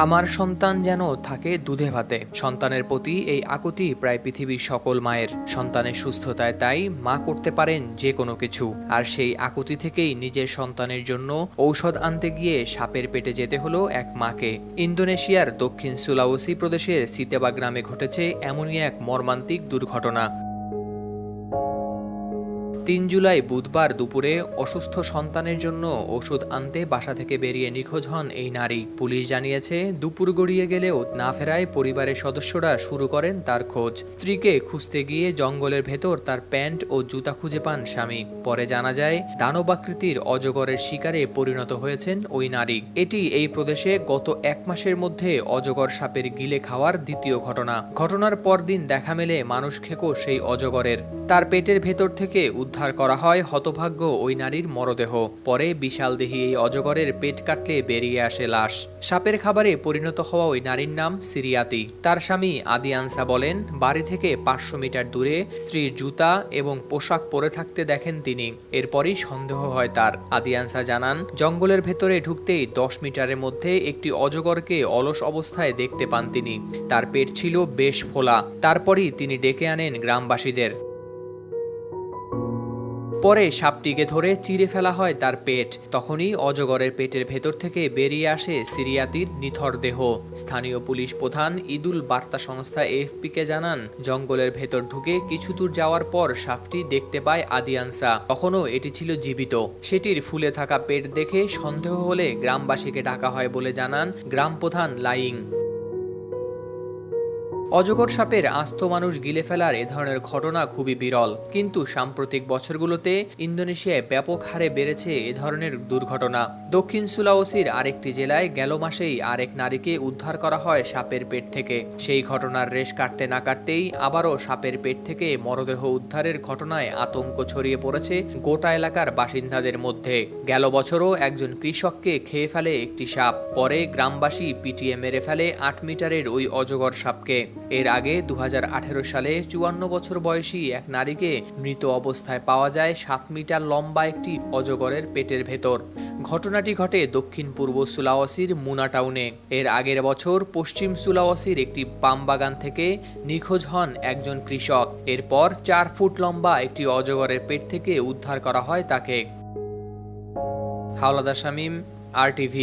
আমার সন্তান যেন থাকে দুধে ভাতে। সন্তানের প্রতি এই আকুতি প্রায় পৃথিবীর সকল মায়ের। সন্তানের সুস্থতায় তাই মা করতে পারেন যে কোনো কিছু। আর সেই আকুতি থেকেই নিজের সন্তানের জন্য ঔষধ আনতে গিয়ে সাপের পেটে যেতে হলো এক মাকে। ইন্দোনেশিয়ার দক্ষিণ সুলাওসি প্রদেশের সিতেবা গ্রামে ঘটেছে এমনই এক মর্মান্তিক দুর্ঘটনা। ৩ জুলাই বুধবার দুপুরে অসুস্থ সন্তানের জন্য ওষুধ আনতে বাসা থেকে বেরিয়ে নিখোঁজ হন এই নারী। পুলিশ জানিয়েছে, দুপুর গড়িয়ে গেলেও না ফেরায় পরিবারের সদস্যরা শুরু করেন তার খোঁজ। স্ত্রীকে খুঁজতে গিয়ে জঙ্গলের ভেতর তার প্যান্ট ও জুতা খুঁজে পান স্বামী। পরে জানা যায়, দানবাকৃতির অজগরের শিকারে পরিণত হয়েছেন ওই নারী। এটি এই প্রদেশে গত ১ মাসের মধ্যে অজগর সাপের গিলে খাওয়ার দ্বিতীয় ঘটনা। ঘটনার পরদিন দেখা মেলে মানুষ খেকো সেই অজগরের। তার পেটের ভেতর থেকে উদ্ধার করা হয় হতভাগ্য ওই নারীর মরদেহ। পরে বিশালদেহী এই অজগরের পেট কাটলে বেরিয়ে আসে লাশ। সাপের খাবারে পরিণত হওয়া ওই নারীর নাম সিরিয়াতি। তার স্বামী আদিয়ানসা বলেন, বাড়ি থেকে ৫০০ মিটার দূরে স্ত্রীর জুতা এবং পোশাক পরে থাকতে দেখেন তিনি। এরপরই সন্দেহ হয় তার। আদিয়ানসা জানান, জঙ্গলের ভেতরে ঢুকতেই ১০ মিটারের মধ্যে একটি অজগরকে অলস অবস্থায় দেখতে পান তিনি। তার পেট ছিল বেশ ফোলা। তারপরই তিনি ডেকে আনেন গ্রামবাসীদের। পরে সাপটিকে ধরে চিরে ফেলা হয় তার পেট। তখনই অজগরের পেটের ভেতর থেকে বেরিয়ে আসে সিরিয়াতির নিথর দেহ। স্থানীয় পুলিশ প্রধান ঈদুল বার্তা সংস্থা এএফপিকে জানান, জঙ্গলের ভেতর ঢুকে কিছু দূর যাওয়ার পর সাপটি দেখতে পায় আদিয়ানসা। তখনও এটি ছিল জীবিত। সেটির ফুলে থাকা পেট দেখে সন্দেহ হলে গ্রামবাসীকে ডাকা হয় বলে জানান গ্রাম প্রধান লাইং। অজগর সাপের আস্ত মানুষ গিলে ফেলার এ ধরনের ঘটনা খুবই বিরল, কিন্তু সাম্প্রতিক বছরগুলোতে ইন্দোনেশিয়ায় ব্যাপক হারে বেড়েছে এ ধরনের দুর্ঘটনা। দক্ষিণ সুলাওসির আরেকটি জেলায় গেল মাসেই আরেক নারীকে উদ্ধার করা হয় সাপের পেট থেকে। সেই ঘটনার রেশ কাটতে না কাটতেই আবারও সাপের পেট থেকে মরদেহ উদ্ধারের ঘটনায় আতঙ্ক ছড়িয়ে পড়েছে গোটা এলাকার বাসিন্দাদের মধ্যে। গেল বছরও একজন কৃষককে খেয়ে ফেলে একটি সাপ। পরে গ্রামবাসী পিটিয়ে মেরে ফেলে ৮ মিটারের ওই অজগর সাপকে। এর আগে ২০১৮ সালে ৫৪ বছর বয়সী এক নারীকে মৃত অবস্থায় পাওয়া যায় ৭ মিটার লম্বা একটি অজগরের পেটের ভেতর। ঘটনাটি ঘটে দক্ষিণ পূর্ব সুলাওসির মুনা টাউনে। এর আগের বছর পশ্চিম সুলাওসির একটি পাম বাগান থেকে নিখোঁজ হন একজন কৃষক। এরপর ৪ ফুট লম্বা একটি অজগরের পেট থেকে উদ্ধার করা হয় তাকে। হাওলাদার শামীম, RTV।